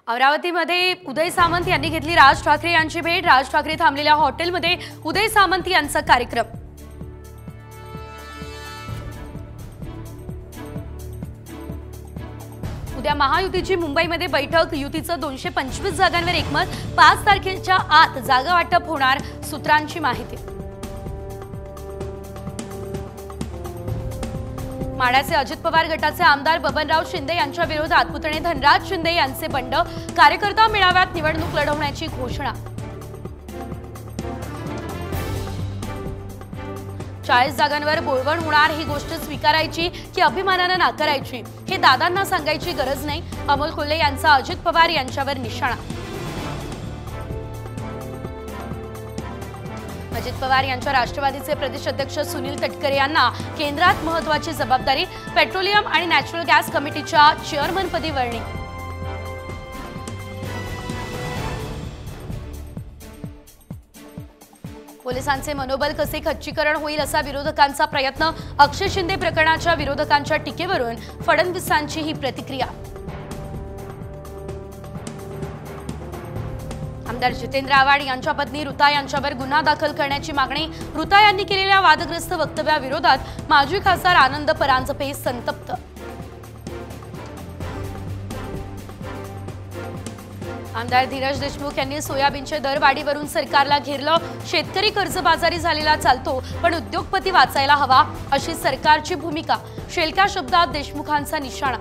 अमरावतीमध्ये उदय सामंत यांनी घेतली राज ठाकरे यांची भेट। राज ठाकरे थांबलेल्या हॉटेलमध्ये उदय सामंत यांचा कार्यक्रम। उद्या महायुतीची मुंबईमध्ये बैठक। युतीचं 225 जागांवर एकमत। 5 तारखेच्या आत जागा वाटप होणार, सूत्रांची माहिती। माढ्याचे अजित पवार गटाचे आमदार बबनराव शिंदे यांच्या विरोधात पुतणे धनराज शिंदे यांचे बंड। कार्यकर्ता मेळाव्यात निवडणूक लढवण्याची घोषणा। 40 जागांवर बोलवण होणार, ही गोष्ट स्वीकारायची की अभिमानाने नाकारायची हे दादांना सांगायची गरज नाही। अमोल कोल्हे यांचा अजित पवार यांच्यावर निशाणा। अजित पवार यांच्या राष्ट्रवादीचे प्रदेश अध्यक्ष सुनील तटकरे यांना केंद्रात महत्त्वाची जबाबदारी। पेट्रोलियम आणि नॅचरल गॅस कमिटीच्या चेअरमनपदी वर्णी। पोलिसांचे मनोबल कसे खच्चीकरण होईल असा विरोधकांचा प्रयत्न। अक्षय शिंदे प्रकरणाच्या विरोधकांच्या टीकेवरून फडणवीसांची ही प्रतिक्रिया। आमदार जितेंद्र आव्हाड यांच्या पत्नी ऋता यांच्यावर गुन्हा दाखल करण्याची मागणी। ऋता यांनी केलेल्या वादग्रस्त वक्तव्याविरोधात माजी खासदार आनंद परांजपे संतप्त। आमदार धीरज देशमुख यांनी सोयाबीनच्या दरवाढीवरून सरकारला घेरलं। शेतकरी कर्जबाजारी झालेला चालतो, पण उद्योगपती वाचायला हवा, अशी सरकारची भूमिका। शेलक्या शब्दात देशमुखांचा निशाणा।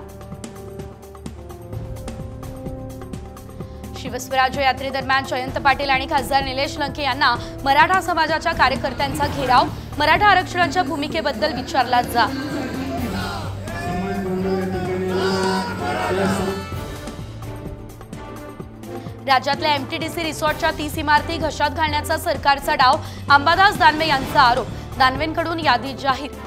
शिवस्वराज्य यात्रेदरम्यान जयंत पाटील आणि खासदार निलेश लंके यांना मराठा समाजाच्या कार्यकर्त्यांचा घेराव। मराठा आरक्षणाच्या भूमिकेबद्दल विचारला जा। राज्यातल्या एमटीडीसी रिसॉर्टच्या 30 इमारती घशात घालण्याचा सरकारचा डाव। अंबादास दानवे यांचा आरोप। दानवेंकडून यादी जाहीर।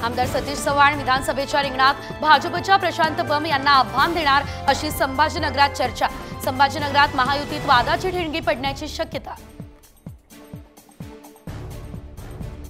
आमदार सतीश चव्हाण विधानसभेच्या रिंगणात। भाजपच्या प्रशांत बम यांना आव्हान देणार, अशी संभाजीनगरात चर्चा। संभाजीनगरात महायुतीत वादाची ठिणगी पडण्याची शक्यता।